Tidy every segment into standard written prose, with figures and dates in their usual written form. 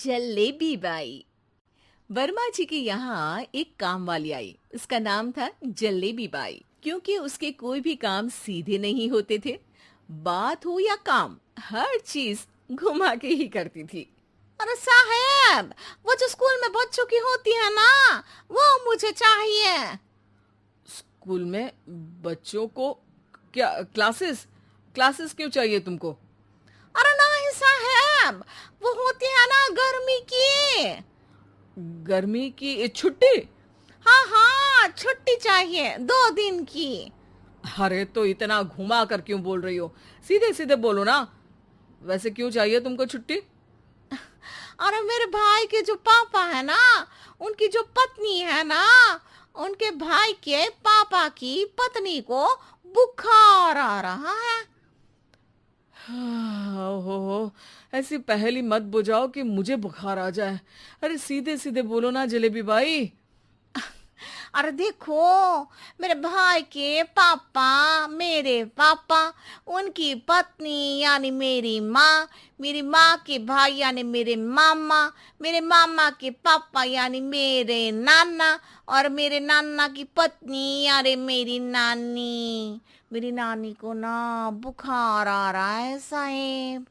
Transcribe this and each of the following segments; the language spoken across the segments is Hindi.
जलेबी बाई। वर्मा जी के यहाँ एक काम वाली आई। उसका नाम था जलेबी बाई, क्योंकि उसके कोई भी काम सीधे नहीं होते थे। बात हो या काम, हर चीज घुमा के ही करती थी। अरे साहब, वो जो स्कूल में बच्चों की होती है ना, वो मुझे चाहिए। स्कूल में बच्चों को क्या क्लासेस क्लासेस क्यों चाहिए तुमको? अरे नहीं साहब, वो होती है ना गर्मी की। गर्मी की छुट्टी? हाँ हाँ, छुट्टी चाहिए 2 दिन की। अरे तो इतना घुमा कर क्यों बोल रही हो? सीधे सीधे बोलो ना। वैसे क्यों चाहिए तुमको छुट्टी? अरे मेरे भाई के जो पापा है ना, उनकी जो पत्नी है ना, उनके भाई के पापा की पत्नी को बुखार आ रहा है। ओहो, ऐसी पहेली मत बुझाओ कि मुझे बुखार आ जाए। अरे सीधे सीधे बोलो ना जलेबी बाई। अरे देखो, मेरे भाई के पापा, मेरे पापा, उनकी पत्नी यानी मेरी माँ के भाई यानी मेरे मामा के पापा यानी मेरे नाना, और मेरे नाना की पत्नी यानी मेरी नानी को ना बुखार आ रहा है साहेब।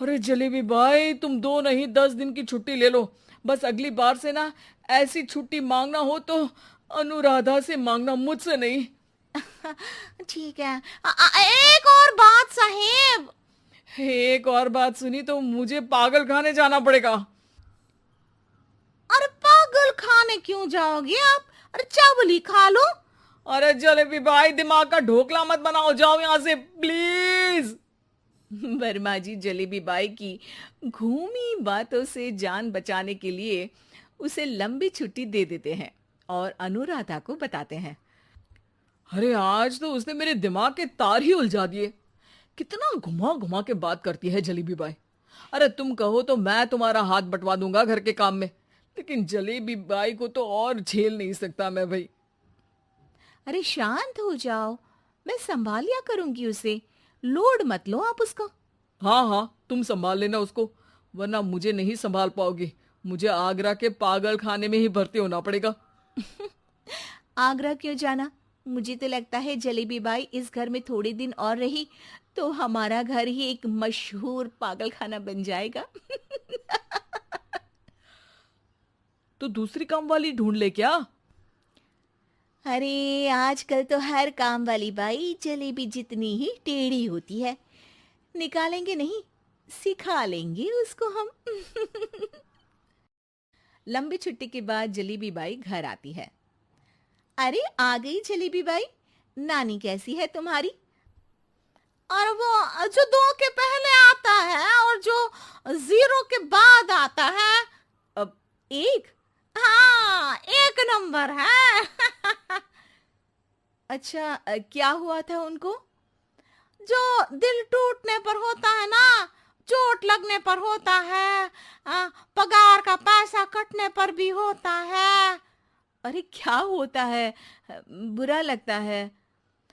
अरे जलेबी भाई, तुम 2 नहीं 10 दिन की छुट्टी ले लो। बस अगली बार से ना ऐसी छुट्टी मांगना हो तो अनुराधा से मांगना, मुझसे नहीं। ठीक है। एक और बात साहेब। एक और बात सुनी तो मुझे पागल खाने जाना पड़ेगा। अरे पागल खाने क्यों जाओगे आप? अरे चावल ही खा लो। अरे जलेबी भाई, दिमाग का ढोकला मत बनाओ, जाओ यहाँ से प्लीज। वर्मा जी जलेबी बाई की घूमी बातों से जान बचाने के लिए उसे लंबी छुट्टी दे देते हैं और अनुराधा को बताते हैं। अरे आज तो उसने मेरे दिमाग के तार ही उलझा दिए। कितना घुमा घुमा के बात करती है जलेबी बाई। अरे तुम कहो तो मैं तुम्हारा हाथ बंटवा दूंगा घर के काम में, लेकिन जलेबी बाई को तो और झेल नहीं सकता मैं भाई। अरे शांत हो जाओ, मैं संभाल लिया करूंगी उसे। लोड मत लो आप उसको। हाँ हाँ, तुम संभाल लेना उसको, वरना मुझे नहीं संभाल पाओगे। मुझे आगरा के पागल खाने में ही भर्ती होना पड़ेगा। आगरा क्यों जाना? मुझे तो लगता है जलेबी बाई इस घर में थोड़े दिन और रही तो हमारा घर ही एक मशहूर पागल खाना बन जाएगा। तो दूसरी काम वाली ढूंढ ले क्या? अरे आजकल तो हर काम वाली बाई जलेबी जितनी ही टेढ़ी होती है। निकालेंगे नहीं, सिखा लेंगे उसको हम। लंबी छुट्टी के बाद जलेबी बाई घर आती है। अरे आ गई जलेबी बाई, नानी कैसी है तुम्हारी? और वो जो 2 के पहले आता है और जो 0 के बाद आता है। अब एक। हाँ, 1 नंबर है। अच्छा, क्या हुआ था उनको? जो दिल टूटने पर होता है ना, चोट लगने पर होता है, पगार का पैसा कटने पर भी होता है। अरे क्या होता है? बुरा लगता है।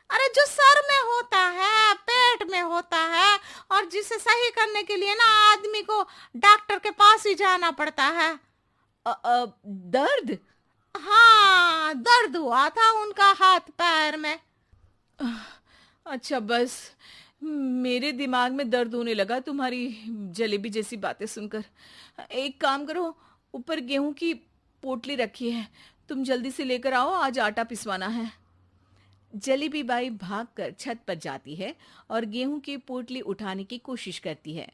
अरे जो सर में होता है, पेट में होता है, और जिसे सही करने के लिए ना आदमी को डॉक्टर के पास ही जाना पड़ता है। दर्द? हाँ, दर्द हुआ था उनका हाथ पैर में। अच्छा बस, मेरे दिमाग में दर्द होने लगा तुम्हारी जलेबी जैसी बातें सुनकर। एक काम करो, ऊपर गेहूं की पोटली रखी है, तुम जल्दी से लेकर आओ, आज आटा पिसवाना है। जलेबी बाई भागकर छत पर जाती है और गेहूं की पोटली उठाने की कोशिश करती है,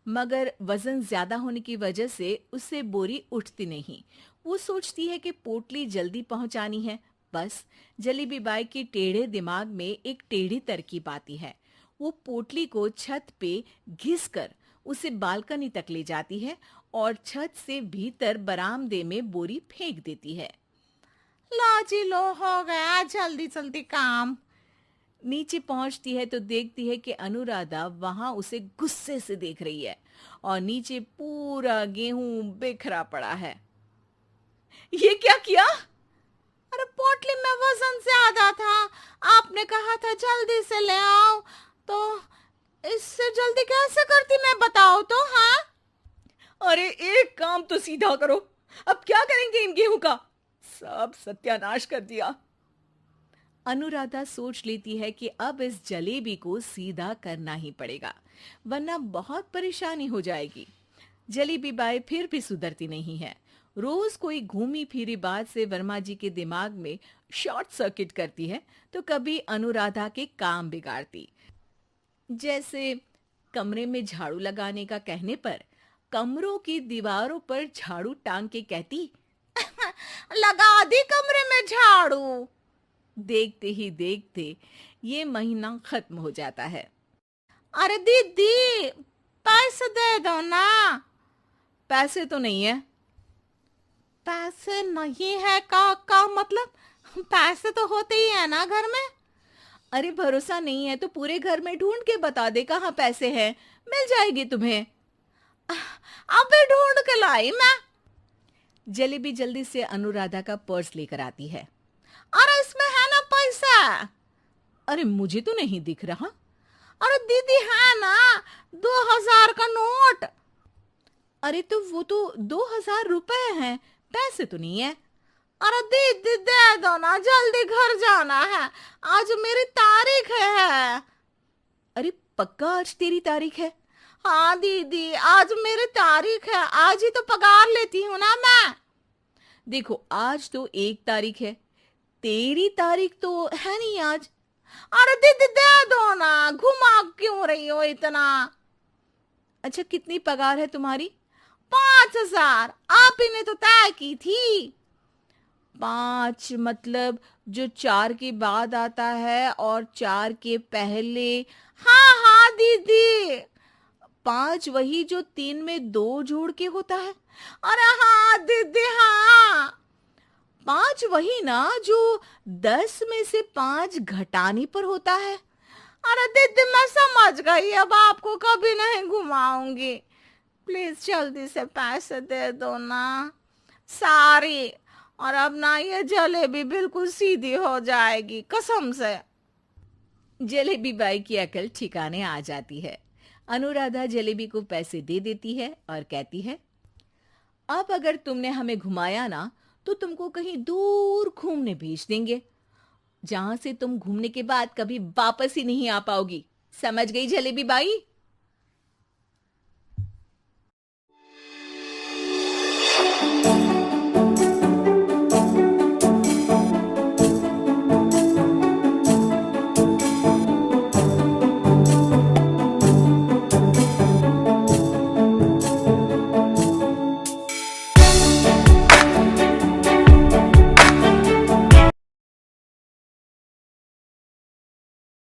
मगर वजन ज्यादा होने की वजह से उससे बोरी उठती नहीं। वो सोचती है कि पोटली जल्दी पहुंचानी है। बस जलेबी बाई के टेढ़े दिमाग में एक टेढ़ी तरकीब आती है। वो पोटली को छत पे घिसकर उसे बालकनी तक ले जाती है और छत से भीतर बरामदे में बोरी फेंक देती है। लो जी लो, हो गया जल्दी जल्दी काम। नीचे पहुंचती है तो देखती है कि अनुराधा वहां उसे गुस्से से देख रही है और नीचे पूरा गेहूं बिखरा पड़ा है। ये क्या किया? अरे पोटली में वजन ज्यादा था, आपने कहा था जल्दी से ले आओ, तो इससे जल्दी कैसे करती मैं बताओ तो। हाँ, अरे एक काम तो सीधा करो, अब क्या करेंगे इन गेहूं का? सब सत्यानाश कर दिया। अनुराधा सोच लेती है कि अब इस जलेबी को सीधा करना ही पड़ेगा, वरना बहुत परेशानी हो जाएगी। जलेबी बाई फिर भी सुधरती नहीं है। रोज कोई घूमी फिरी बात से वर्मा जी के दिमाग में शॉर्ट सर्किट करती है, तो कभी अनुराधा के काम बिगाड़ती। जैसे कमरे में झाड़ू लगाने का कहने पर कमरों की दीवारों पर झाड़ू टांग के कहती, लगा दी कमरे में झाड़ू। देखते ही देखते ये महीना खत्म हो जाता है। अरे दीदी, पैसे दे दो ना। पैसे तो नहीं है। पैसे नहीं है का मतलब? पैसे तो होते ही है ना घर में। अरे भरोसा नहीं है तो पूरे घर में ढूंढ के बता दे कहाँ पैसे हैं, मिल जाएगी तुम्हें। अबे ढूंढ के लाई मैं। जलेबी जल्दी से अनुराधा का पर्स लेकर आती है। अरे इसमें है ना पैसा? अरे मुझे तो नहीं दिख रहा। अरे दीदी है ना, 2000 का नोट। अरे तो वो तो 2000 रुपए हैं, पैसे तो नहीं है। अरे दीदी दे दो ना, जल्दी घर जाना है, आज मेरी तारीख है। अरे पक्का आज तेरी तारीख है? हाँ दीदी, आज मेरी तारीख है, आज ही तो पगार लेती हूँ ना मैं। देखो आज तो 1 तारीख है, तेरी तारीख तो है नहीं आज। अरे दीदी दे दो ना, घुमा क्यों रही हो इतना? अच्छा कितनी पगार है तुम्हारी? 5000, आप ही ने तो तय की थी। 5 मतलब जो 4 के बाद आता है और 4 के पहले। हाँ हाँ दीदी। 5 वही जो 3 में 2 जोड़ के होता है। अरे हाँ दीदी हाँ। 5 वही ना जो 10 में से 5 घटाने पर होता है। अरे दीदी मैं समझ गई, अब आपको कभी नहीं घुमाऊंगी। प्लीज जल्दी से पैसे दे दो ना, सारी। और अब ना ये जलेबी बिल्कुल सीधी हो जाएगी कसम से। जलेबी बाई की अकल ठिकाने आ जाती है। अनुराधा जलेबी को पैसे दे देती है और कहती है, अब अगर तुमने हमें घुमाया ना तो तुमको कहीं दूर घूमने भेज देंगे, जहां से तुम घूमने के बाद कभी वापस ही नहीं आ पाओगी। समझ गई जलेबी बाई?